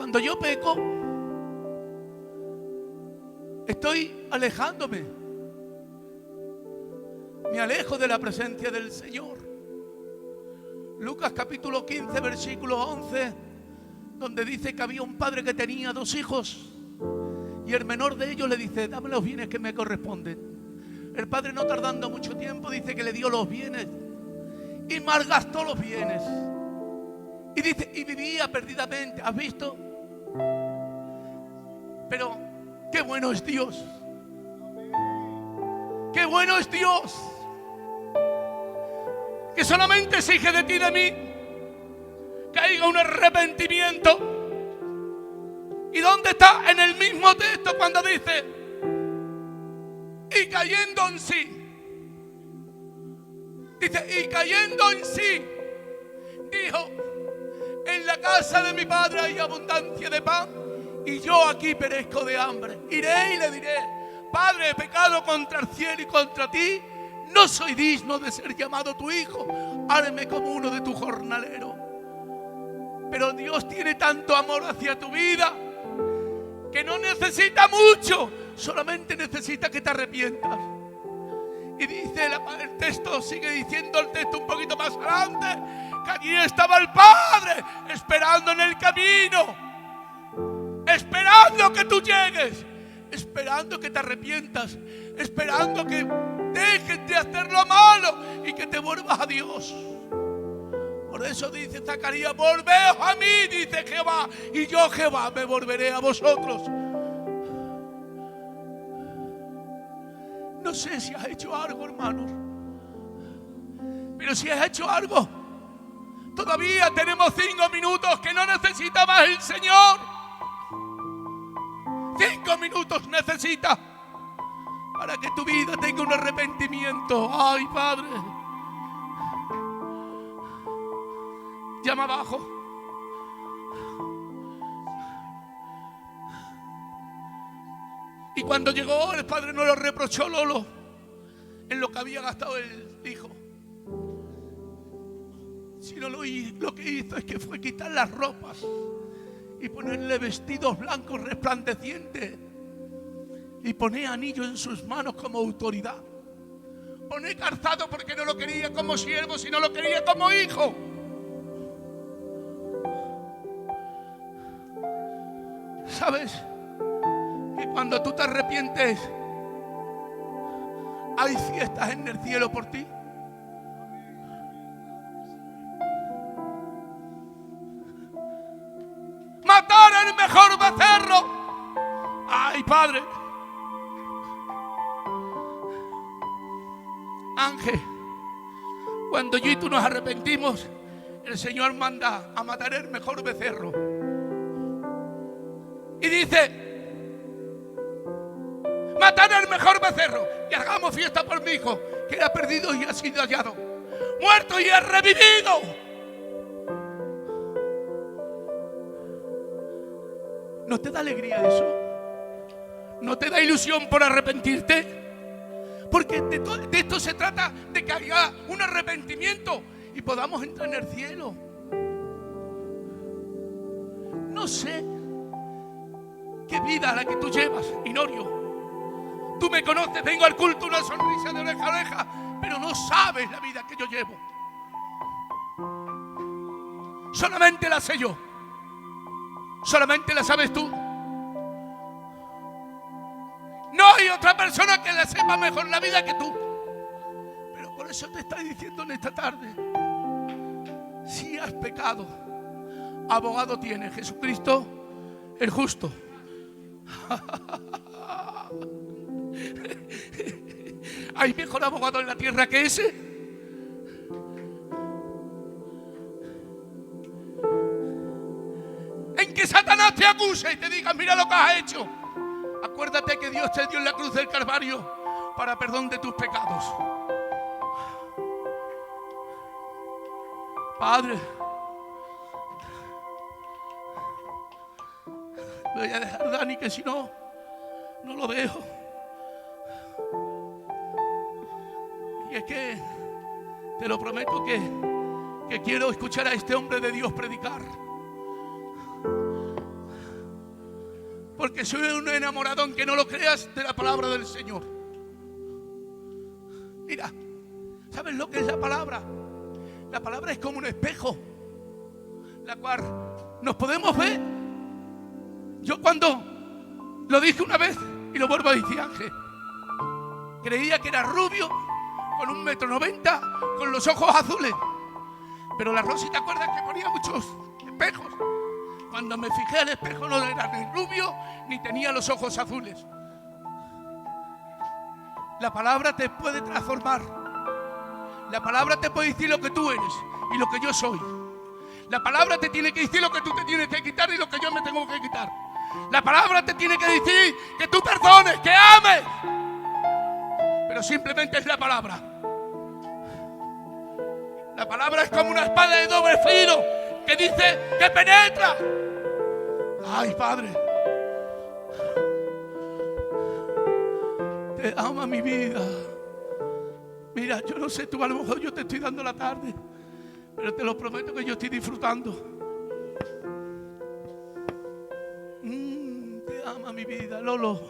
Cuando yo peco, estoy alejándome. Me alejo de la presencia del Señor. Lucas capítulo 15, versículo 11, donde dice que había un padre que tenía 2 hijos y el menor de ellos le dice: dame los bienes que me corresponden. El padre, no tardando mucho tiempo, dice que le dio los bienes y malgastó los bienes. Y dice, y vivía perdidamente. ¿Has visto? Pero qué bueno es Dios. Qué bueno es Dios, que solamente exige de ti y de mí que haya un arrepentimiento. ¿Y dónde está? En el mismo texto cuando dice: y cayendo en sí. Dice: y cayendo en sí, dijo: en la casa de mi padre hay abundancia de pan y yo aquí perezco de hambre. Iré y le diré: Padre, he pecado contra el cielo y contra ti, no soy digno de ser llamado tu hijo, hágame como uno de tus jornaleros. Pero Dios tiene tanto amor hacia tu vida que no necesita mucho, solamente necesita que te arrepientas. Y dice el texto, sigue diciendo el texto un poquito más adelante, que allí estaba el Padre esperando en el camino, esperando que tú llegues, esperando que te arrepientas, esperando que dejes de hacer lo malo y que te vuelvas a Dios. Por eso dice Zacarías: volveos a mí, dice Jehová, y yo, Jehová, me volveré a vosotros. No sé si has hecho algo, hermanos, pero si has hecho algo, todavía tenemos 5 minutos que no necesita más el Señor. 5 minutos necesita para que tu vida tenga un arrepentimiento. Ay, Padre, llama abajo. Y cuando llegó, el padre no lo reprochó Lolo en lo que había gastado el hijo, sino lo que hizo es que fue quitar las ropas y ponerle vestidos blancos resplandecientes y poner anillo en sus manos como autoridad. Poner calzado porque no lo quería como siervo, sino lo quería como hijo. ¿Sabes? Que cuando tú te arrepientes, hay fiestas en el cielo por ti. Matar el mejor becerro. Ay, Padre. Ángel, cuando yo y tú nos arrepentimos, el Señor manda a matar el mejor becerro. Y dice: matar el mejor becerro y hagamos fiesta por mi hijo, que era perdido y ha sido hallado, muerto y ha revivido. ¿No te da alegría eso? ¿No te da ilusión por arrepentirte? Porque de esto se trata, de que haya un arrepentimiento y podamos entrar en el cielo. No sé qué vida la que tú llevas, Inorio. Tú me conoces, vengo al culto una sonrisa de oreja a oreja, pero no sabes la vida que yo llevo. Solamente la sé yo. Solamente la sabes tú. No hay otra persona que la sepa mejor la vida que tú. Pero por eso te estoy diciendo en esta tarde: si has pecado, abogado tiene Jesucristo el justo. ¿Hay mejor abogado en la tierra que ese? En que Satanás te acuse y te diga: mira lo que has hecho. Acuérdate que Dios te dio en la cruz del Calvario para perdón de tus pecados. Padre, voy a dejar a Dani, que si no, no lo dejo. Y es que te lo prometo que quiero escuchar a este hombre de Dios predicar. Porque soy un enamorado, aunque no lo creas, de la palabra del Señor. Mira, ¿sabes lo que es la palabra? La palabra es como un espejo, la cual nos podemos ver. Yo cuando lo dije una vez, y lo vuelvo a decir, Ángel, creía que era rubio, con 1,90 m, con los ojos azules. Pero la Rosy, ¿te acuerdas que ponía muchos espejos? Cuando me fijé al espejo no era ni rubio ni tenía los ojos azules. La palabra te puede transformar. La palabra te puede decir lo que tú eres y lo que yo soy. La palabra te tiene que decir lo que tú te tienes que quitar y lo que yo me tengo que quitar. La palabra te tiene que decir que tú perdones, que ames. Pero simplemente es la palabra. La palabra es como una espada de doble filo que dice que penetra. Ay, Padre, te ama mi vida. Mira, yo no sé, tú a lo mejor yo te estoy dando la tarde, pero te lo prometo que yo estoy disfrutando. Te ama mi vida, Lolo.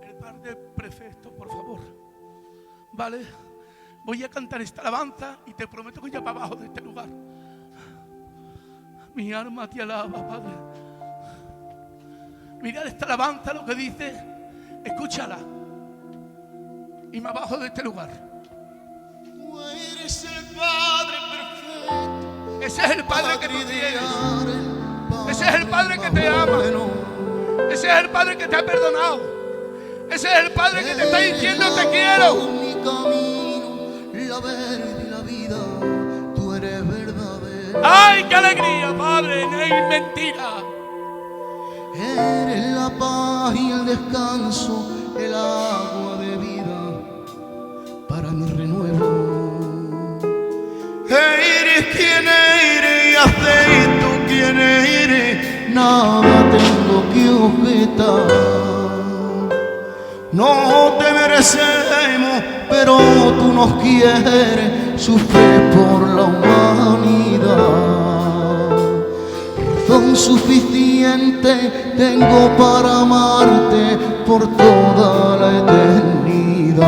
El padre prefecto, por favor. Vale, voy a cantar esta alabanza y te prometo que ya para abajo de este lugar. Mi alma te alaba, Padre. Mirad esta alabanza, lo que dice. Escúchala. Y me abajo de este lugar. Tú eres el Padre perfecto. Ese es el Padre que tú tienes. Ese es el Padre que te ama. Ese es el Padre que te ha perdonado. Ese es el Padre que te está diciendo te quiero. Mi camino, la verdad y la vida, tú eres verdadero. ¡Ay, qué alegría, Padre! No es mentira. Eres la paz y el descanso, el agua de vida para mi renuevo. Eres quien eres y hacéis tú quien eres, nada tengo que objetar. No te merecemos, pero tú nos quieres, sufres por la humanidad. Razón suficiente tengo para amarte por toda la eternidad.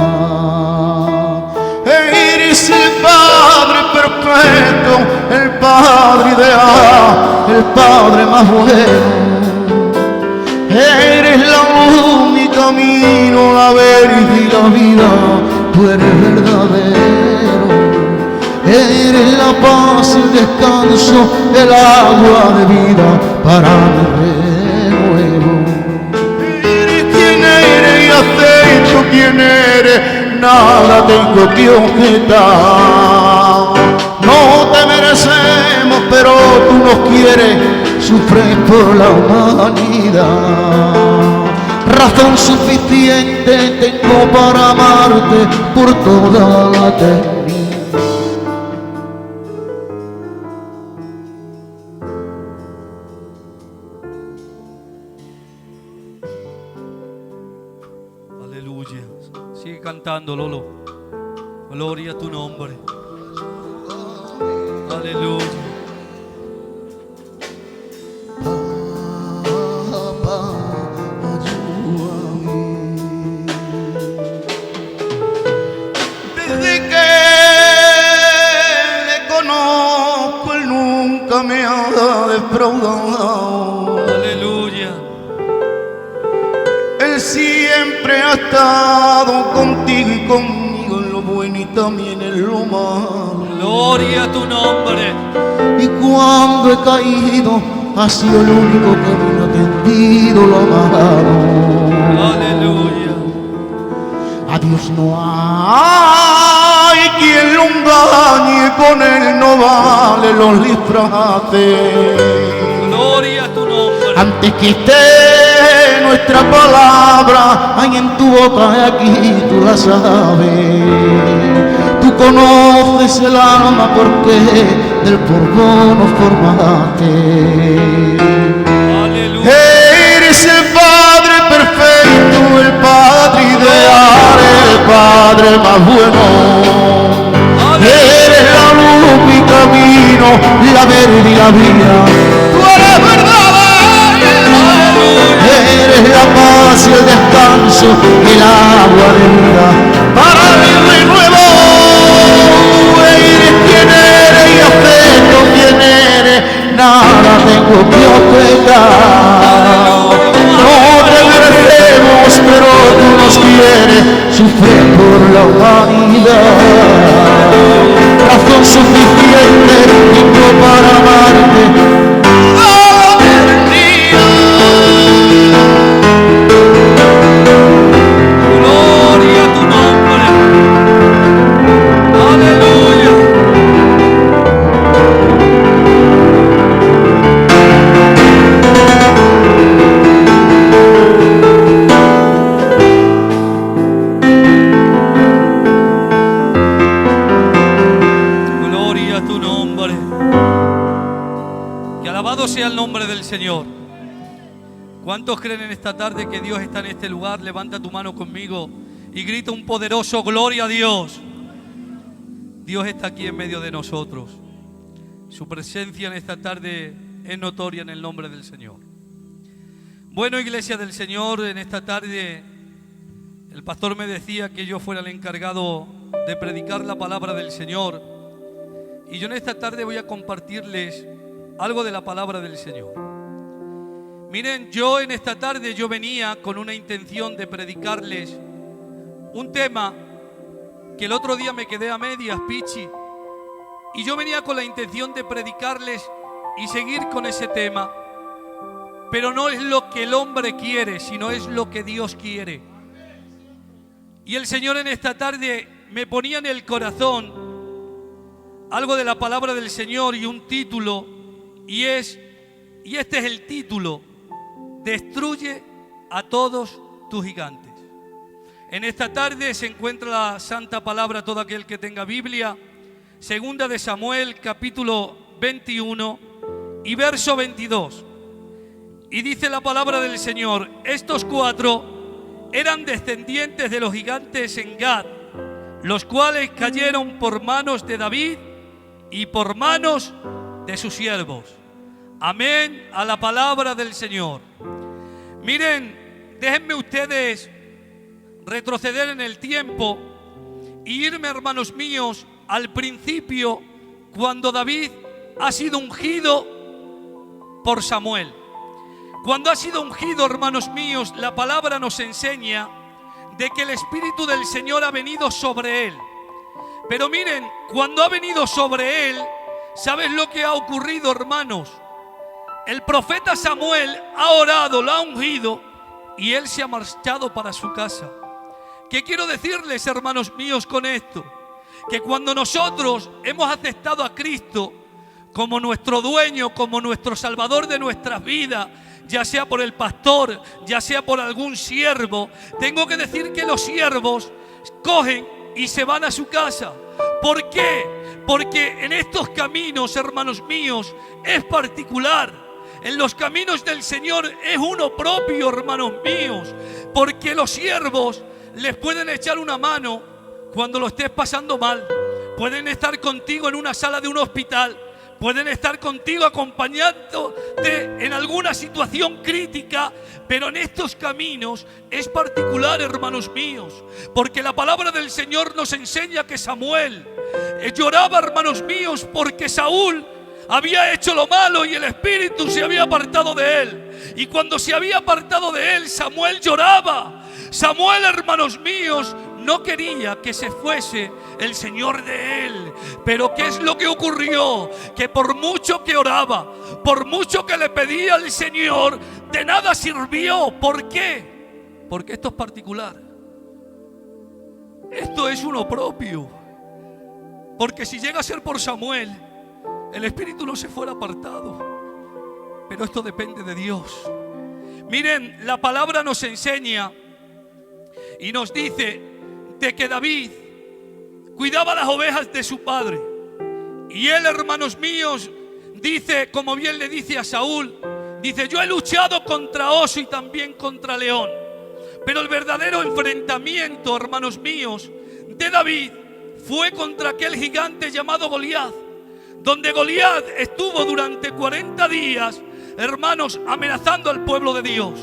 Eres el Padre perfecto, el Padre ideal, el Padre más bueno. Eres la luz, mi camino, la verdad y la vida, tú eres verdadero. Eres la paz, el descanso, el agua de vida para mi renuevo. Eres quien eres y acepto quien eres, nada tengo que objetar. No te merecemos, pero tú nos quieres, sufres por la humanidad. Razón suficiente tengo para amarte por toda la eternidad. Aleluya. Sigue cantando, Lolo. Gloria a tu nombre. Aleluya. Desde que le conozco, él nunca me ha defraudado. Aleluya. Él siempre ha estado contigo y conmigo en lo bueno y también en lo malo. Gloria a tu nombre. Y cuando he caído, ha sido el único que me ha tendido la mano. Aleluya. A Dios no hay quien lo engañe, con él no vale los disfraces. Gloria a tu nombre. Antes que esté nuestra palabra, hay en tu boca y aquí tú la sabes. Tú conoces el alma porque del polvo nos formaste. Aleluya. Eres el Padre perfecto, el Padre ideal, el Padre más bueno. Eres la luz, mi camino, la verdad y la vida. Tú eres verdadero. manso el agua de vida para mi renuevo. Eres quien eres y afecto quien eres, nada tengo que objetar. No te merecemos, pero tú nos quieres, sufrir por la humanidad. Razón suficiente tengo para amarte. Gloria a tu nombre. Aleluya. Gloria a tu nombre. Que alabado sea el nombre del Señor. ¿Cuántos creen en esta tarde que Dios está en este lugar? Levanta tu mano conmigo y grita un poderoso gloria a Dios. Dios está aquí en medio de nosotros. Su presencia en esta tarde es notoria en el nombre del Señor. Bueno, iglesia del Señor, en esta tarde el pastor me decía que yo fuera el encargado de predicar la palabra del Señor. Y yo en esta tarde voy a compartirles algo de la palabra del Señor. Miren, yo en esta tarde yo venía con una intención de predicarles un tema que el otro día me quedé a medias, Pichi, y yo venía con la intención de predicarles y seguir con ese tema, pero no es lo que el hombre quiere, sino es lo que Dios quiere. Y el Señor en esta tarde me ponía en el corazón algo de la palabra del Señor y un título, y este es el título: destruye a todos tus gigantes. En esta tarde se encuentra la santa palabra, todo aquel que tenga Biblia, segunda de Samuel, capítulo 21 y verso 22. Y dice la palabra del Señor: estos 4 eran descendientes de los gigantes en Gad, los cuales cayeron por manos de David y por manos de sus siervos. Amén a la palabra del Señor. Miren, déjenme ustedes retroceder en el tiempo y irme, hermanos míos, al principio, cuando David ha sido ungido por Samuel. Cuando ha sido ungido, hermanos míos, la palabra nos enseña de que el Espíritu del Señor ha venido sobre él. Pero miren, cuando ha venido sobre él, ¿sabes lo que ha ocurrido, hermanos? El profeta Samuel ha orado, lo ha ungido y él se ha marchado para su casa. ¿Qué quiero decirles, hermanos míos, con esto? Que cuando nosotros hemos aceptado a Cristo como nuestro dueño, como nuestro salvador de nuestras vidas, ya sea por el pastor, ya sea por algún siervo, tengo que decir que los siervos cogen y se van a su casa. ¿Por qué? Porque en estos caminos, hermanos míos, es particular. En los caminos del Señor es uno propio, hermanos míos, porque los siervos les pueden echar una mano cuando lo estés pasando mal. Pueden estar contigo en una sala de un hospital, pueden estar contigo acompañándote en alguna situación crítica, pero en estos caminos es particular, hermanos míos, porque la palabra del Señor nos enseña que Samuel lloraba, hermanos míos, porque Saúl había hecho lo malo y el Espíritu se había apartado de él. Y cuando se había apartado de él, Samuel lloraba. Samuel, hermanos míos, no quería que se fuese el Señor de él. Pero ¿qué es lo que ocurrió? Que por mucho que oraba, por mucho que le pedía al Señor, de nada sirvió. ¿Por qué? Porque esto es particular. Esto es uno propio. Porque si llega a ser por Samuel, el Espíritu no se fuera apartado. Pero esto depende de Dios. Miren, la palabra nos enseña y nos dice de que David cuidaba las ovejas de su padre. Y él, hermanos míos, dice, como bien le dice a Saúl, dice: yo he luchado contra oso y también contra león. Pero el verdadero enfrentamiento, hermanos míos, de David fue contra aquel gigante llamado Goliat, donde Goliat estuvo durante 40 días, hermanos, amenazando al pueblo de Dios.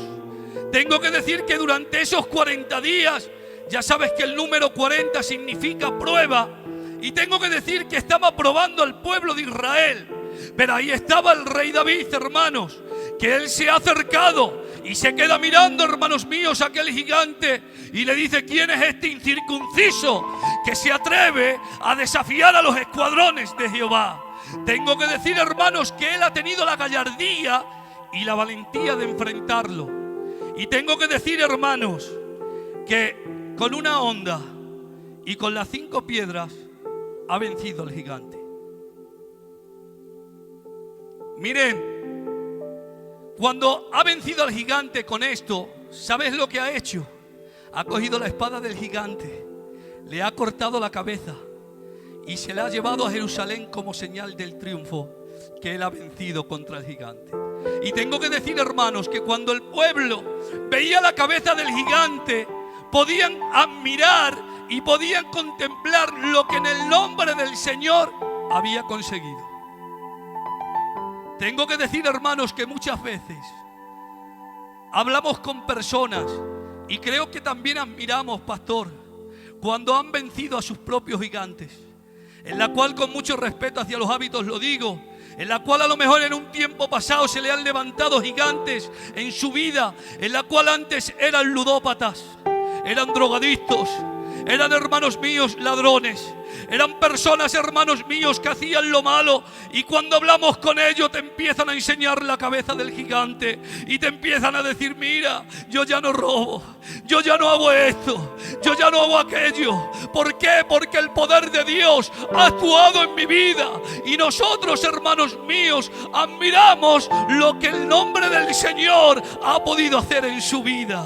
Tengo que decir que durante esos 40 días, ya sabes que el número 40 significa prueba, y tengo que decir que estaba probando al pueblo de Israel. Pero ahí estaba el rey David, hermanos, que él se ha acercado y se queda mirando, hermanos míos, a aquel gigante y le dice: ¿quién es este incircunciso que se atreve a desafiar a los escuadrones de Jehová? Tengo que decir, hermanos, que él ha tenido la gallardía y la valentía de enfrentarlo. Y tengo que decir, hermanos, que con una honda y con las 5 piedras ha vencido al gigante. Miren, cuando ha vencido al gigante con esto, ¿sabes lo que ha hecho? Ha cogido la espada del gigante, le ha cortado la cabeza y se la ha llevado a Jerusalén como señal del triunfo que él ha vencido contra el gigante. Y tengo que decir, hermanos, que cuando el pueblo veía la cabeza del gigante, podían admirar y podían contemplar lo que en el nombre del Señor había conseguido. Tengo que decir, hermanos, que muchas veces hablamos con personas y creo que también admiramos, pastor, cuando han vencido a sus propios gigantes, en la cual, con mucho respeto hacia los hábitos lo digo, en la cual a lo mejor en un tiempo pasado se le han levantado gigantes en su vida, en la cual antes eran ludópatas, eran drogadictos, eran, hermanos míos, ladrones, eran personas, hermanos míos, que hacían lo malo, y cuando hablamos con ellos te empiezan a enseñar la cabeza del gigante y te empiezan a decir: mira, yo ya no robo, yo ya no hago esto, yo ya no hago aquello. ¿Por qué? Porque el poder de Dios ha actuado en mi vida, y nosotros, hermanos míos, admiramos lo que el nombre del Señor ha podido hacer en su vida.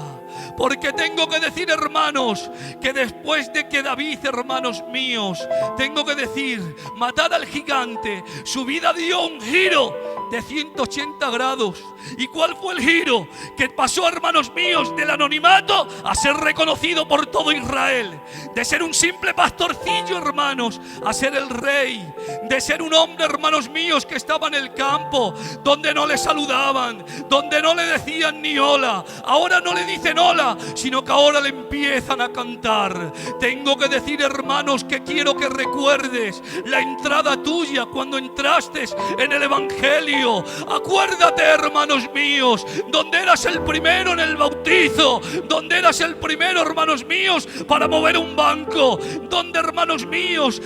Porque tengo que decir, hermanos, que después de que David, hermanos míos, tengo que decir, matar al gigante, su vida dio un giro de 180 grados. ¿Y cuál fue el giro? Que pasó, hermanos míos, del anonimato a ser reconocido por todo Israel. De ser un simple pastorcillo, hermanos, a ser el rey. De ser un hombre, hermanos míos, que estaba en el campo, donde no le saludaban, donde no le decían ni hola. Ahora no le dicen hola, sino que ahora le empiezan a cantar. Tengo que decir, hermanos, que quiero que recuerdes la entrada tuya cuando entraste en el Evangelio. Acuérdate, hermanos míos, donde eras el primero en el bautizo, donde eras el primero, hermanos míos, para mover un banco, donde, hermanos míos,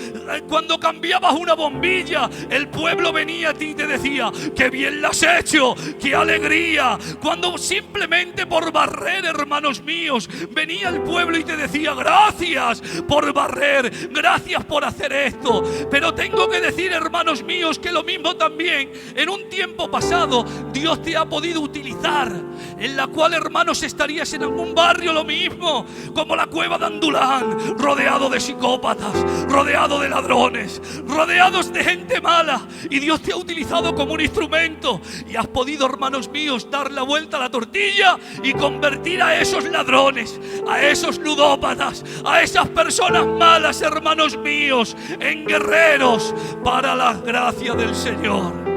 cuando cambiabas una bombilla, el pueblo venía a ti y te decía: qué bien la has hecho, qué alegría. Cuando simplemente por barrer, hermanos míos, venía el pueblo y te decía: gracias por barrer, gracias por hacer esto. Pero tengo que decir, hermanos míos, que lo mismo también en un tiempo pasado Dios te ha podido utilizar, en la cual, hermanos, estarías en algún barrio lo mismo, como la cueva de Andulán, rodeado de psicópatas, rodeado de ladrones, rodeados de gente mala, y Dios te ha utilizado como un instrumento y has podido, hermanos míos, dar la vuelta a la tortilla y convertir a esos ladrones, a esos ludópatas, a esas personas malas, hermanos míos, en guerreros para la gracia del Señor.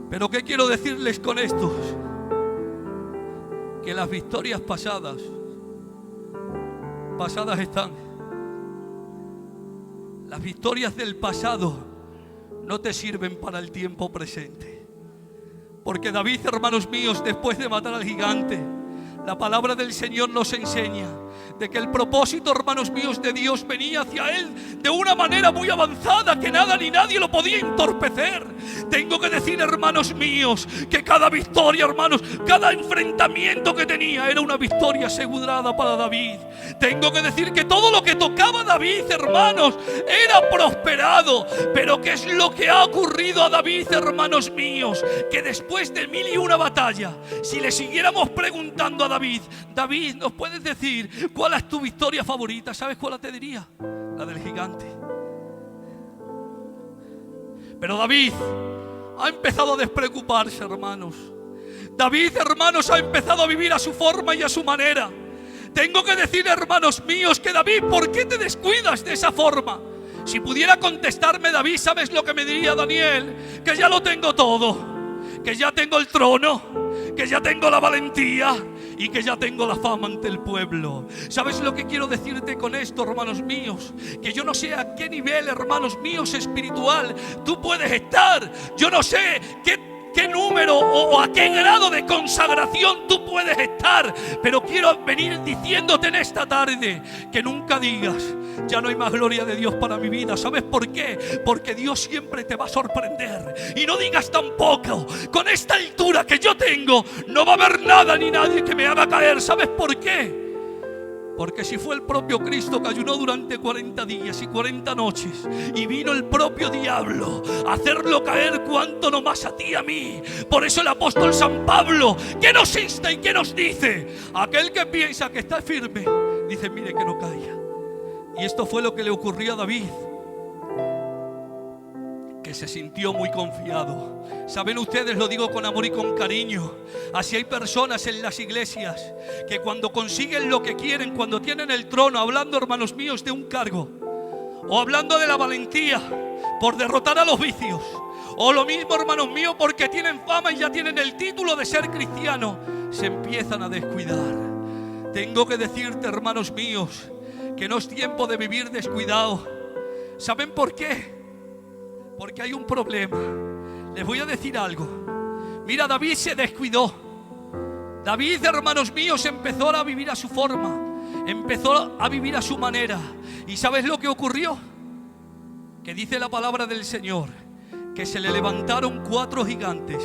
Pero ¿qué quiero decirles con esto? Que las victorias pasadas están. Las victorias del pasado no te sirven para el tiempo presente. Porque David, hermanos míos, después de matar al gigante, la palabra del Señor nos enseña de que el propósito, hermanos míos, de Dios venía hacia él de una manera muy avanzada, que nada ni nadie lo podía entorpecer. Tengo que decir, hermanos míos, que cada victoria, hermanos, cada enfrentamiento que tenía era una victoria asegurada para David. Tengo que decir que todo lo que tocaba David, hermanos, era prosperado. Pero ¿qué es lo que ha ocurrido a David, hermanos míos? Que después de 1001 batalla, si le siguiéramos preguntando a David: David, ¿nos puedes decir cuál es tu victoria favorita? ¿Sabes cuál te diría? La del gigante. Pero David ha empezado a despreocuparse, hermanos. David, hermanos, ha empezado a vivir a su forma y a su manera. Tengo que decir, hermanos míos, que David, ¿por qué te descuidas de esa forma? Si pudiera contestarme David, ¿sabes lo que me diría Daniel? Que ya lo tengo todo, que ya tengo el trono, que ya tengo la valentía y que ya tengo la fama ante el pueblo. ¿Sabes lo que quiero decirte con esto, hermanos míos? Que yo no sé a qué nivel, hermanos míos, espiritual tú puedes estar. Yo no sé qué número o a qué grado de consagración tú puedes estar, pero quiero venir diciéndote en esta tarde que nunca digas: ya no hay más gloria de Dios para mi vida. ¿Sabes por qué? Porque Dios siempre te va a sorprender. Y no digas tampoco: con esta altura que yo tengo no va a haber nada ni nadie que me haga caer. ¿Sabes por qué? Porque si fue el propio Cristo que ayunó durante 40 días y 40 noches y vino el propio diablo a hacerlo caer, cuánto no más a ti y a mí. Por eso el apóstol San Pablo, ¿qué nos insta y qué nos dice? Aquel que piensa que está firme, dice: mire que no caiga. Y esto fue lo que le ocurrió a David, que se sintió muy confiado. Saben ustedes, lo digo con amor y con cariño, así hay personas en las iglesias que cuando consiguen lo que quieren, cuando tienen el trono, hablando, hermanos míos, de un cargo, o hablando de la valentía por derrotar a los vicios, o lo mismo, hermanos míos, porque tienen fama y ya tienen el título de ser cristiano, se empiezan a descuidar. Tengo que decirte, hermanos míos, que no es tiempo de vivir descuidado. ¿Saben por qué? Porque hay un problema. Les voy a decir algo. Mira, David se descuidó. David, hermanos míos, empezó a vivir a su forma, empezó a vivir a su manera. ¿Y sabes lo que ocurrió? Que dice la palabra del Señor que se le levantaron 4 gigantes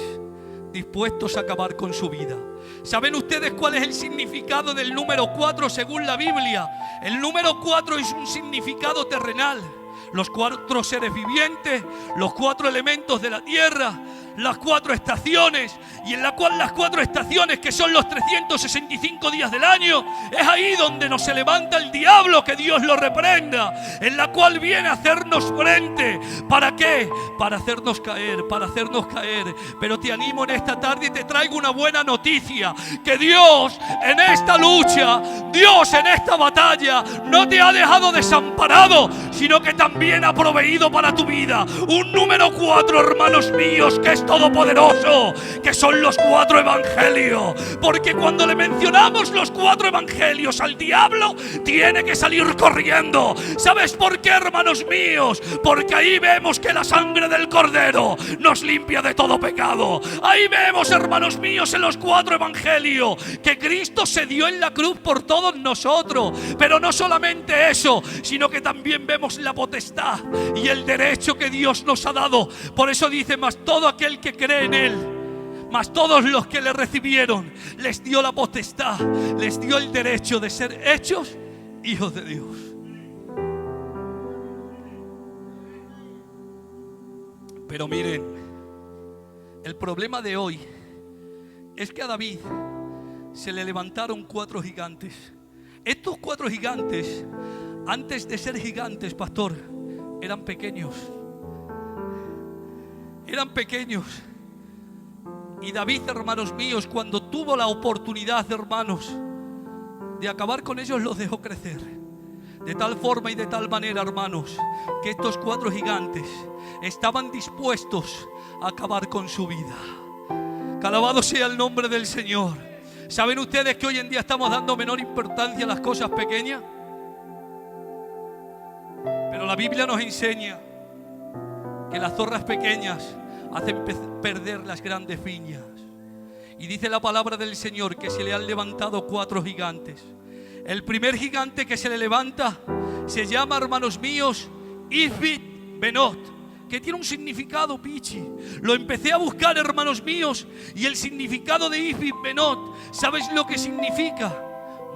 dispuestos a acabar con su vida. ¿Saben ustedes cuál es el significado del número 4 según la Biblia? El número 4 es un significado terrenal. Los 4 seres vivientes, los 4 elementos de la tierra, las 4 estaciones, y en la cual las 4 estaciones, que son los 365 días del año, es ahí donde nos se levanta el diablo, que Dios lo reprenda, en la cual viene a hacernos frente. ¿Para qué? Para hacernos caer, para hacernos caer. Pero te animo en esta tarde y te traigo una buena noticia: que Dios en esta lucha, Dios en esta batalla, no te ha dejado desamparado, sino que también ha proveído para tu vida un número 4, hermanos míos, que es todopoderoso, que son los 4 evangelios. Porque cuando le mencionamos los 4 evangelios al diablo, tiene que salir corriendo. ¿Sabes por qué, hermanos míos? Porque ahí vemos que la sangre del Cordero nos limpia de todo pecado. Ahí vemos, hermanos míos, en los 4 evangelios, que Cristo se dio en la cruz por todos nosotros. Pero no solamente eso, sino que también vemos la potestad y el derecho que Dios nos ha dado. Por eso dice: mas todo aquel que cree en Él, mas todos los que le recibieron, les dio la potestad, les dio el derecho de ser hechos hijos de Dios. Pero miren, el problema de hoy es que a David se le levantaron 4 gigantes. Estos 4 gigantes, antes de ser gigantes, pastor, eran pequeños. Eran pequeños. Y David, hermanos míos, cuando tuvo la oportunidad, hermanos, de acabar con ellos, los dejó crecer. De tal forma y de tal manera, hermanos, que estos 4 gigantes estaban dispuestos a acabar con su vida. Que alabado sea el nombre del Señor. ¿Saben ustedes que hoy en día estamos dando menor importancia a las cosas pequeñas? Pero la Biblia nos enseña que las zorras pequeñas hacen perder las grandes viñas. Y dice la palabra del Señor que se le han levantado 4 gigantes. El primer gigante que se le levanta se llama, hermanos míos, Isbit-Benot, que tiene un significado pichi. Lo empecé a buscar, hermanos míos, y el significado de Isbit-Benot, ¿sabes lo que significa?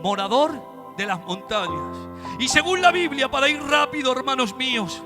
Morador de las montañas. Y según la Biblia, para ir rápido, hermanos míos,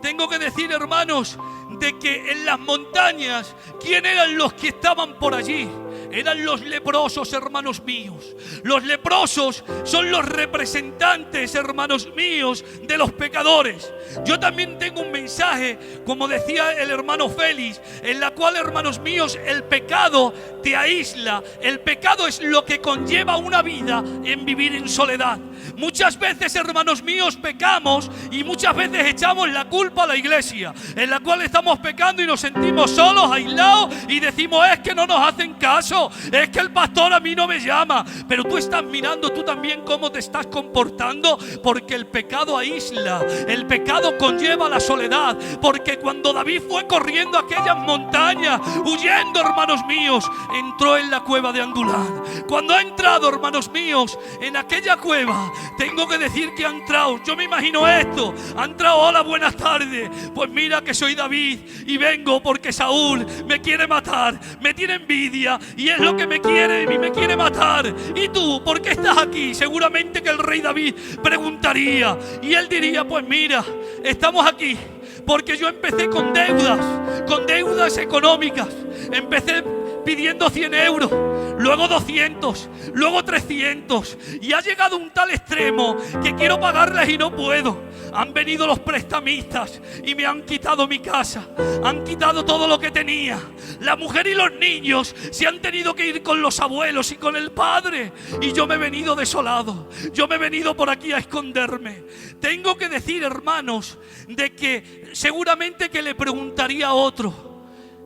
tengo que decir, hermanos, de que en las montañas, ¿quién eran los que estaban por allí? Eran los leprosos, hermanos míos. Los leprosos son los representantes, hermanos míos, de los pecadores. Yo también tengo un mensaje, como decía el hermano Félix, en la cual, hermanos míos, el pecado te aísla. El pecado es lo que conlleva una vida en vivir en soledad. Muchas veces, hermanos míos, pecamos y muchas veces echamos la culpa a la iglesia, en la cual estamos pecando y nos sentimos solos, aislados, y decimos: es que no nos hacen caso, es que el pastor a mí no me llama. Pero tú estás mirando tú también cómo te estás comportando, porque el pecado aísla, el pecado conlleva la soledad. Porque cuando David fue corriendo aquellas montañas, huyendo, hermanos míos, entró en la cueva de Adulán. Cuando ha entrado, hermanos míos, en aquella cueva, tengo que decir que ha entrado, yo me imagino esto, ha entrado: hola, buenas tardes, pues mira que soy David y vengo porque Saúl me quiere matar, me tiene envidia y es lo que me quiere y me quiere matar. ¿Y tú por qué estás aquí? Seguramente que el rey David preguntaría y él diría: pues mira, estamos aquí porque yo empecé con deudas económicas. Empecé pidiendo 100 euros, luego 200, luego 300, y ha llegado un tal extremo que quiero pagarles y no puedo. Han venido los prestamistas y me han quitado mi casa, han quitado todo lo que tenía. La mujer y los niños se han tenido que ir con los abuelos y con el padre, y yo me he venido desolado, yo me he venido por aquí a esconderme. Tengo que decir, hermanos, de que seguramente que le preguntaría a otro: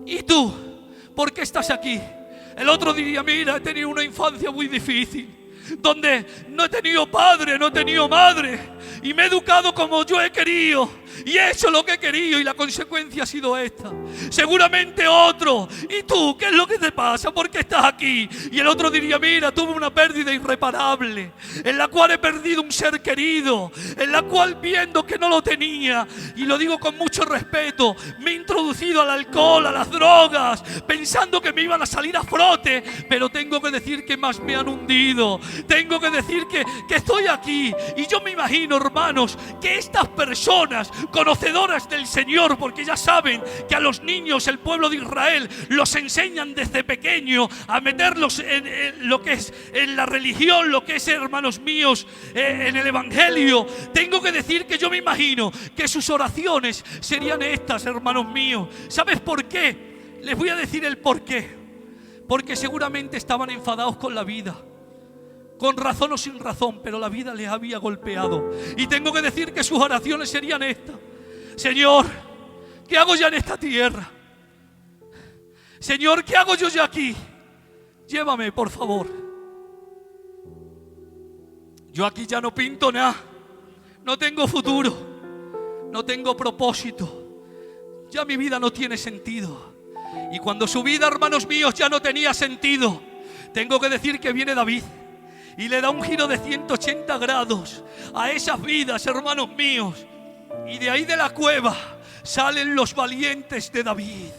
¿y tú por qué estás aquí? El otro diría: mira, he tenido una infancia muy difícil, donde no he tenido padre, no he tenido madre, y me he educado como yo he querido, y he hecho lo que he querido, y la consecuencia ha sido esta. Seguramente otro: ¿y tú qué es lo que te pasa? ¿Por qué estás aquí? Y el otro diría: mira, tuve una pérdida irreparable, en la cual he perdido un ser querido, en la cual, viendo que no lo tenía, y lo digo con mucho respeto, me he introducido al alcohol, a las drogas, pensando que me iban a salir a flote, pero tengo que decir que más me han hundido. Tengo que decir que estoy aquí, y yo me imagino, hermanos, que estas personas conocedoras del Señor, porque ya saben que a los niños, el pueblo de Israel, los enseñan desde pequeño a meterlos en lo que es en la religión, lo que es, hermanos míos, en el evangelio. Tengo que decir que yo me imagino que sus oraciones serían estas, hermanos míos. ¿Sabes por qué? Les voy a decir el por qué. Porque seguramente estaban enfadados con la vida, con razón o sin razón, pero la vida les había golpeado. Y tengo que decir que sus oraciones serían estas: Señor, ¿qué hago ya en esta tierra? Señor, ¿qué hago yo ya aquí? Llévame, por favor. Yo aquí ya no pinto nada, no tengo futuro, no tengo propósito, ya mi vida no tiene sentido. Y cuando su vida, hermanos míos, ya no tenía sentido, tengo que decir que viene David y le da un giro de 180 grados a esas vidas, hermanos míos. Y de ahí, de la cueva, salen los valientes de David.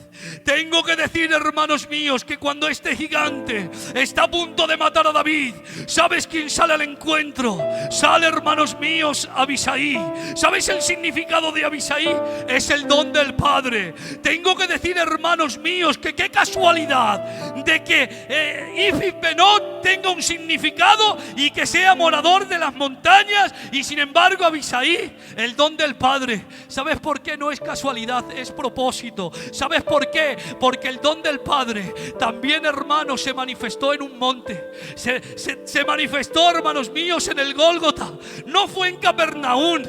Tengo que decir, hermanos míos, que cuando este gigante está a punto de matar a David, ¿sabes quién sale al encuentro? Sale, hermanos míos, Abisai. ¿Sabéis el significado de Abisai? Es el don del Padre. Tengo que decir, hermanos míos, que qué casualidad de que Ifis-Benot tenga un significado y que sea morador de las montañas, y sin embargo Abisai, el don del Padre. ¿Sabes por qué? No es casualidad, es propósito. ¿Sabes por qué? Porque el don del Padre también, hermanos, se manifestó en un monte. Se manifestó, hermanos míos, en el Gólgota. No fue en Capernaum,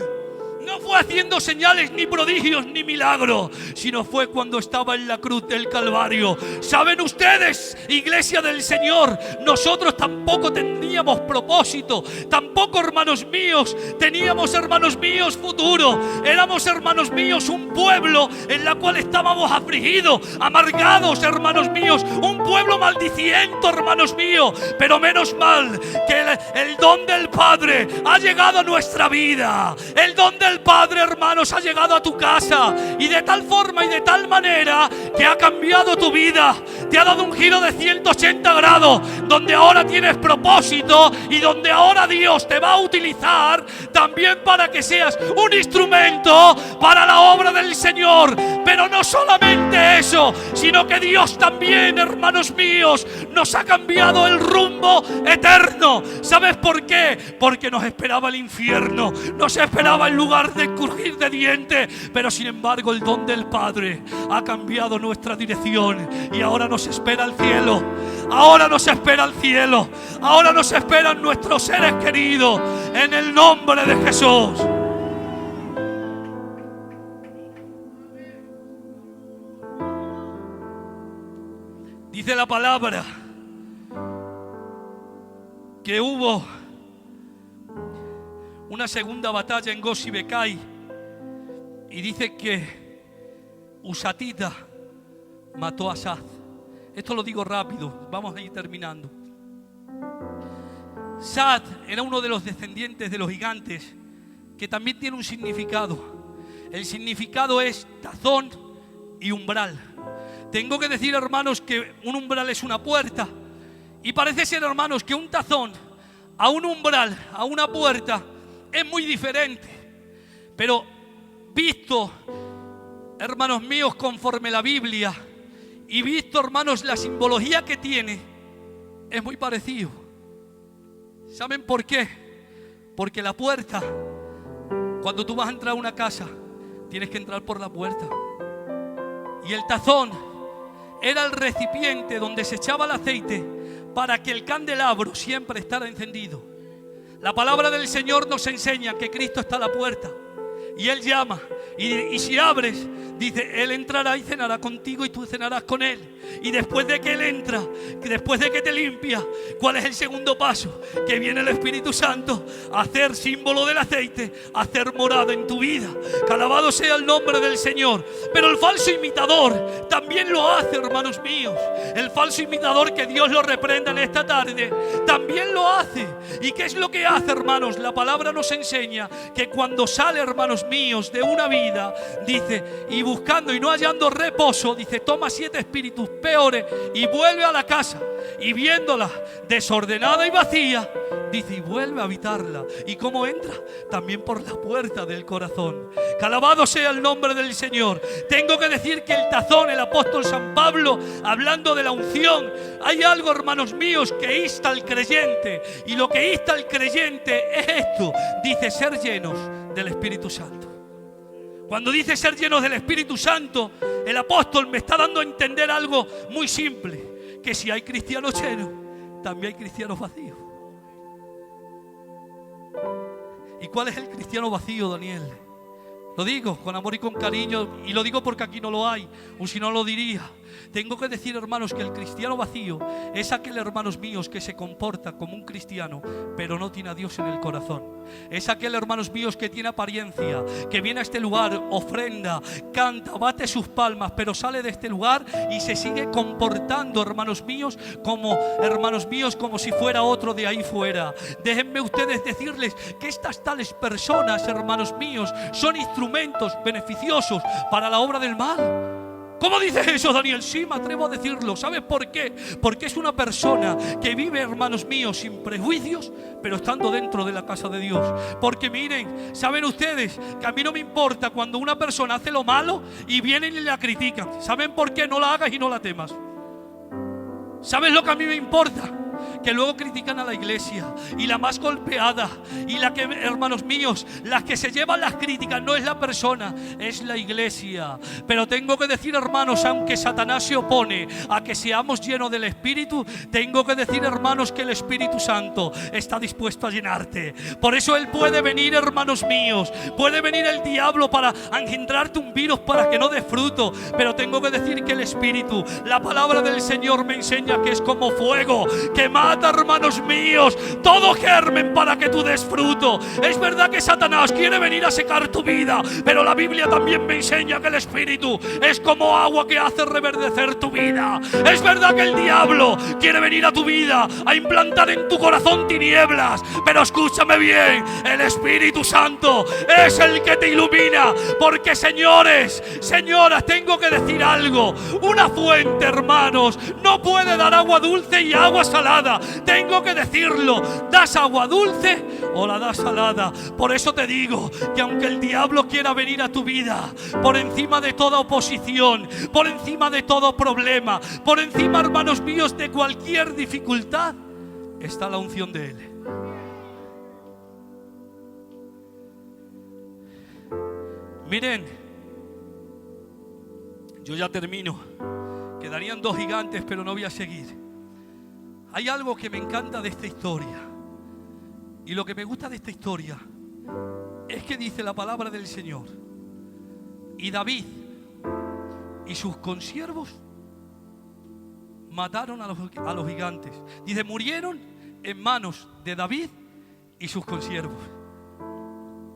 no fue haciendo señales, ni prodigios, ni milagros, sino fue cuando estaba en la cruz del Calvario. ¿Saben ustedes, iglesia del Señor? Nosotros tampoco teníamos propósito, tampoco, hermanos míos, teníamos, hermanos míos, futuro. Éramos, hermanos míos, un pueblo en la cual estábamos afligidos, amargados, hermanos míos, un pueblo maldiciento, hermanos míos. Pero menos mal que el don del Padre ha llegado a nuestra vida. El don del Padre, hermanos, ha llegado a tu casa, y de tal forma y de tal manera que ha cambiado tu vida. Te ha dado un giro de 180 grados, donde ahora tienes propósito y donde ahora Dios te va a utilizar también para que seas un instrumento para la obra del Señor. Pero no solamente eso, sino que Dios también, hermanos míos, nos ha cambiado el rumbo eterno. ¿Sabes por qué? Porque nos esperaba el infierno, nos esperaba el lugar de crujir de dientes, pero sin embargo el don del Padre ha cambiado nuestra dirección y ahora nos espera el cielo. Ahora nos espera el cielo. Ahora nos esperan nuestros seres queridos en el nombre de Jesús. Dice la palabra que hubo una segunda batalla en Goz y Becai, y dice que Usatita mató a Saz. Esto lo digo rápido, vamos a ir terminando. Saz era uno de los descendientes de los gigantes, que también tiene un significado. El significado es tazón y umbral. Tengo que decir, hermanos, que un umbral es una puerta, y parece ser, hermanos, que un tazón a un umbral, a una puerta, es muy diferente. Pero visto, hermanos míos, conforme la Biblia, y visto, hermanos, la simbología que tiene, es muy parecido. ¿Saben por qué? Porque la puerta, cuando tú vas a entrar a una casa, tienes que entrar por la puerta. Y el tazón era el recipiente donde se echaba el aceite para que el candelabro siempre estará encendido. La palabra del Señor nos enseña que Cristo está a la puerta y Él llama, y si abres, dice, Él entrará y cenará contigo y tú cenarás con Él. Y después de que Él entra, después de que te limpia, ¿cuál es el segundo paso? Que viene el Espíritu Santo a hacer símbolo del aceite, a hacer morada en tu vida. Que alabado sea el nombre del Señor. Pero el falso imitador también lo hace, hermanos míos. El falso imitador, que Dios lo reprenda en esta tarde, también lo hace. ¿Y qué es lo que hace, hermanos? La palabra nos enseña que cuando sale, hermanos míos, de una vida, dice, y buscando y no hallando reposo, dice, toma 7 espíritus peores y vuelve a la casa, y viéndola desordenada y vacía, dice, y vuelve a habitarla. ¿Y cómo entra? También por la puerta del corazón. Que alabado sea el nombre del Señor. Tengo que decir que el tazón, el apóstol San Pablo, hablando de la unción, hay algo, hermanos míos, que insta al creyente, y lo que insta al creyente es esto, dice, ser llenos del Espíritu Santo. Cuando dice ser llenos del Espíritu Santo, el apóstol me está dando a entender algo muy simple, que si hay cristianos llenos, también hay cristianos vacíos. ¿Y cuál es el cristiano vacío, Daniel? Lo digo con amor y con cariño, y lo digo porque aquí no lo hay, o si no lo diría. Tengo que decir, hermanos, que el cristiano vacío es aquel, hermanos míos, que se comporta como un cristiano, pero no tiene a Dios en el corazón. Es aquel, hermanos míos, que tiene apariencia, que viene a este lugar, ofrenda, canta, bate sus palmas, pero sale de este lugar y se sigue comportando, hermanos míos, como si fuera otro de ahí fuera. Déjenme ustedes decirles que estas tales personas, hermanos míos, son instrumentos beneficiosos para la obra del mal. ¿Cómo dices eso, Daniel? Sí, me atrevo a decirlo. ¿Sabes por qué? Porque es una persona que vive, hermanos míos, sin prejuicios, pero estando dentro de la casa de Dios. Porque miren, saben ustedes que a mí no me importa cuando una persona hace lo malo y vienen y la critican. ¿Saben por qué? No la hagas y no la temas. ¿Sabes lo que a mí me importa? Que luego critican a la iglesia, y la más golpeada, y la que, hermanos míos, las que se llevan las críticas no es la persona, es la iglesia. Pero tengo que decir, hermanos, aunque Satanás se opone a que seamos llenos del Espíritu, tengo que decir, hermanos, que el Espíritu Santo está dispuesto a llenarte. Por eso Él puede venir, hermanos míos, puede venir el diablo para engendrarte un virus para que no des fruto, pero tengo que decir que el Espíritu, la palabra del Señor me enseña que es como fuego, que mata, hermanos míos, todo germen para que tú des fruto. Es verdad que Satanás quiere venir a secar tu vida, pero la Biblia también me enseña que el Espíritu es como agua que hace reverdecer tu vida. Es verdad que el diablo quiere venir a tu vida a implantar en tu corazón tinieblas, pero escúchame bien, el Espíritu Santo es el que te ilumina. Porque, señores, señoras, tengo que decir algo. Una fuente, hermanos, no puede dar agua dulce y agua salada. vida. Tengo que decirlo. ¿Das agua dulce o la das salada? Por eso te digo que aunque el diablo quiera venir a tu vida, por encima de toda oposición, por encima de todo problema, por encima, hermanos míos, de cualquier dificultad, está la unción de Él. Miren, yo ya termino. Quedarían 2 gigantes, pero no voy a seguir. Hay algo que me encanta de esta historia. Y lo que me gusta de esta historia es que dice la palabra del Señor: y David y sus consiervos mataron a los gigantes. Dice, murieron en manos de David y sus consiervos.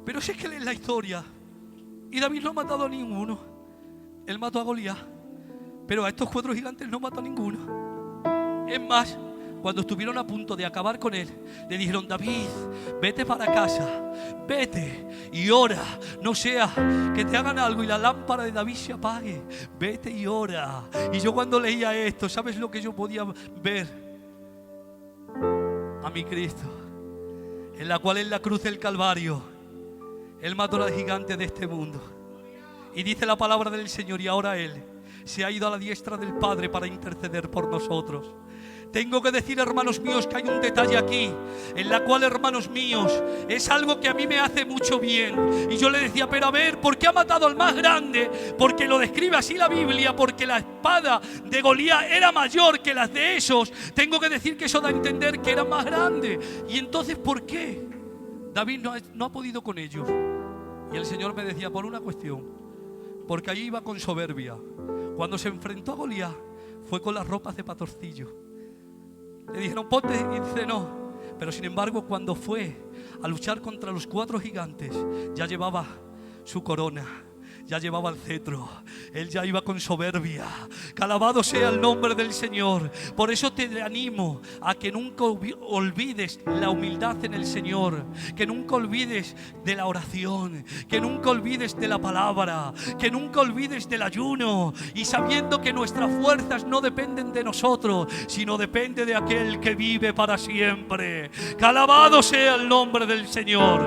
Pero si es que lees la historia, y David no ha matado a ninguno. Él mató a Goliat, pero a estos 4 gigantes no mató a ninguno. Es más, cuando estuvieron a punto de acabar con él, le dijeron: David, vete para casa, vete y ora, no sea que te hagan algo y la lámpara de David se apague. Vete y ora. Y yo cuando leía esto, ¿sabes lo que yo podía ver? A mi Cristo, en la cual en la cruz del Calvario Él mató al gigante de este mundo. Y dice la palabra del Señor, y ahora Él se ha ido a la diestra del Padre para interceder por nosotros. Tengo que decir, hermanos míos, que hay un detalle aquí, en la cual, hermanos míos, es algo que a mí me hace mucho bien. Y yo le decía, pero a ver, ¿por qué ha matado al más grande? Porque lo describe así la Biblia, porque la espada de Goliat era mayor que las de esos. Tengo que decir que eso da a entender que era más grande. Y entonces, ¿por qué David no ha podido con ellos? Y el Señor me decía, por una cuestión, porque allí iba con soberbia. Cuando se enfrentó a Goliat, fue con las ropas de pastorcillo. Le dijeron, ponte, y dice no. Pero sin embargo, cuando fue a luchar contra los 4 gigantes, ya llevaba su corona, ya llevaba el cetro. Él ya iba con soberbia. Que alabado sea el nombre del Señor. Por eso te animo a que nunca olvides la humildad en el Señor, que nunca olvides de la oración, que nunca olvides de la palabra, que nunca olvides del ayuno, y sabiendo que nuestras fuerzas no dependen de nosotros, sino depende de aquel que vive para siempre. Que alabado sea el nombre del Señor.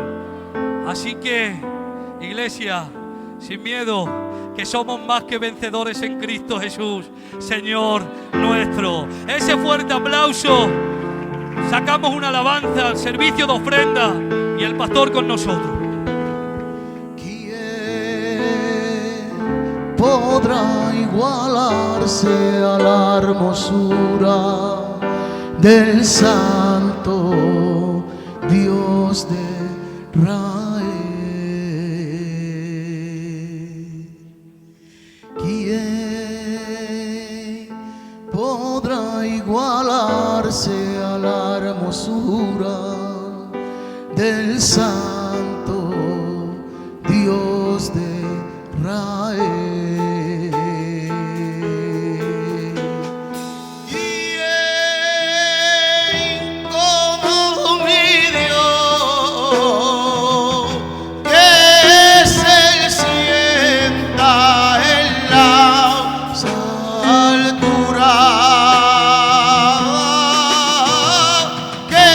Así que, iglesia, sin miedo, que somos más que vencedores en Cristo Jesús, Señor nuestro. Ese fuerte aplauso. Sacamos una alabanza al servicio de ofrenda y el pastor con nosotros. ¿Quién podrá igualarse a la hermosura del Santo Dios de Israel? ¿Quién podrá igualarse a la hermosura del Santo Dios de Israel? ¿Quién como mi Dios, que se sienta en las alturas? Que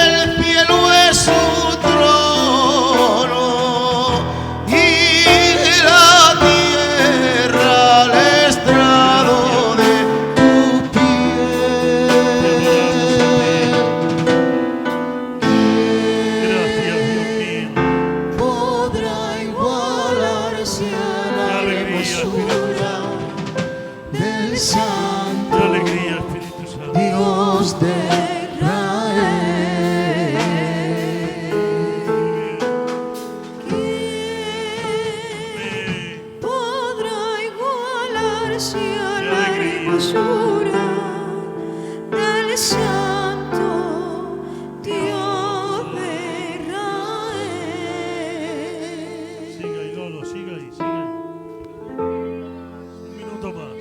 el cielo es su trono y la tierra el estrado de tu piel. Gracias, Dios mío. Podrá igualarse a la Qué alegría, hermosura del Qué Santo alegría, Espíritu Santo. Dios de Israel. Amén. Podrá igualarse a Qué la alegría. hermosura del Santo Dios de Israel. Siga ahí, Lolo, siga ahí, siga ahí. Un minuto más.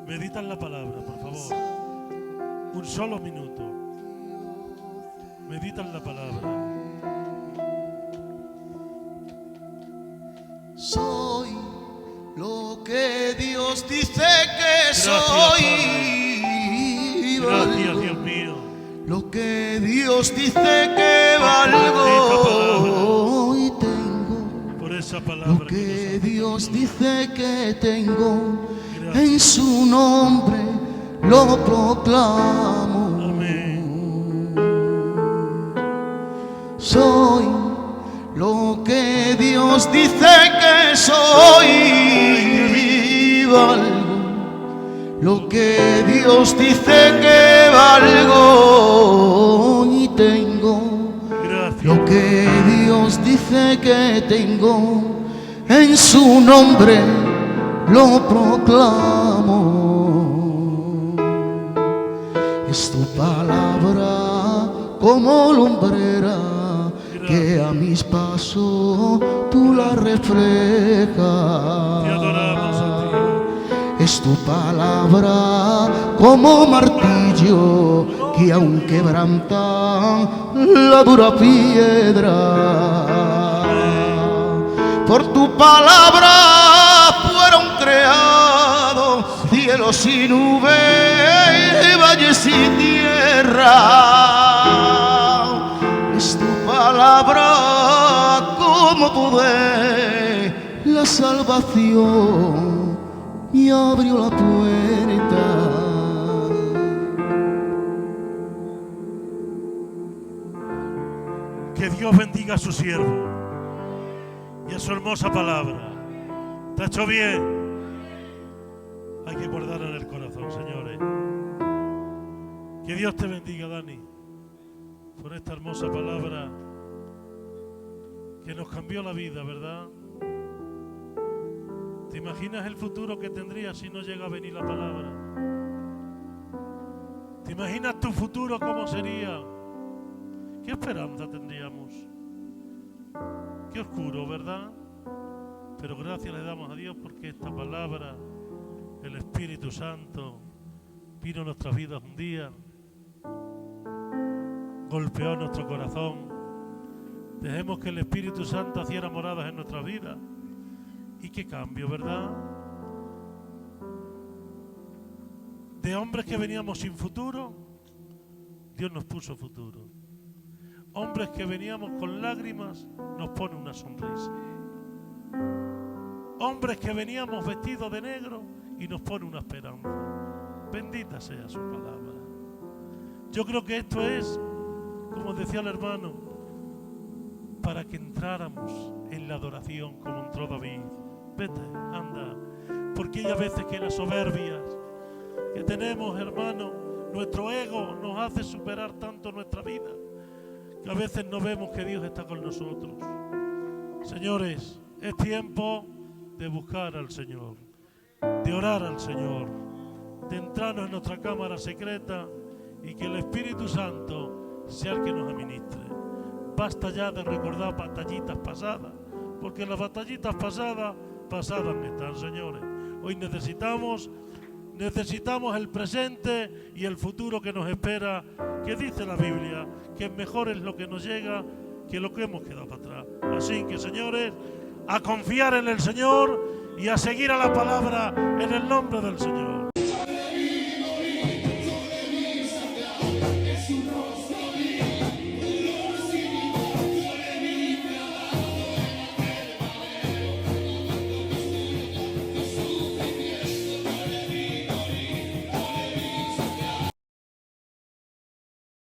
Medita en la palabra, por favor. Un solo minuto. Medita en la palabra. Soy lo que Dios dice que Gracias, soy. Gracias, Valgo Dios mío. lo que Dios dice que valgo. Y tengo Por esa lo palabra que nos Dios hace dice que tengo. Gracias. En su nombre lo proclamo. Amén. Soy lo que Dios dice que soy. Valgo lo que Dios dice que valgo. Y tengo Gracias. lo que Dios dice que tengo. En su nombre lo proclamo. Es tu palabra como lumbrera que a mis pasos tú la reflejas. Te adoramos a ti. Es tu palabra como martillo que aún quebranta la dura piedra. Por tu palabra fueron creados cielos y nubes, valles y tierra. Es tu palabra como poder, la salvación me abrió la puerta. Que Dios bendiga a su siervo y a su hermosa palabra. ¿Te ha hecho bien? Hay que guardarla en el corazón, señores. Que Dios te bendiga, Dani, por esta hermosa palabra que nos cambió la vida, ¿verdad? ¿Te imaginas el futuro que tendrías si no llega a venir la palabra? ¿Te imaginas tu futuro cómo sería? ¿Qué esperanza tendríamos? Qué oscuro, ¿verdad? Pero gracias le damos a Dios porque esta palabra, el Espíritu Santo, vino a nuestras vidas un día, golpeó nuestro corazón. Dejemos que el Espíritu Santo hiciera moradas en nuestras vidas. Y qué cambio, ¿verdad? De hombres que veníamos sin futuro, Dios nos puso futuro. Hombres que veníamos con lágrimas, nos pone una sonrisa. Hombres que veníamos vestidos de negro y nos pone una esperanza. Bendita sea su palabra. Yo creo que esto es, como decía el hermano, para que entráramos en la adoración como entró David. Vete, anda, porque hay veces que las soberbias que tenemos, hermano, nuestro ego nos hace superar tanto nuestra vida, que a veces no vemos que Dios está con nosotros. Señores, es tiempo de buscar al Señor, de orar al Señor, de entrarnos en nuestra cámara secreta y que el Espíritu Santo sea el que nos administre. Basta ya de recordar batallitas pasadas, porque las batallitas pasadas no están, señores. Hoy necesitamos el presente y el futuro que nos espera, que dice la Biblia, que mejor es lo que nos llega que lo que hemos quedado para atrás. Así que, señores, a confiar en el Señor y a seguir a la palabra en el nombre del Señor.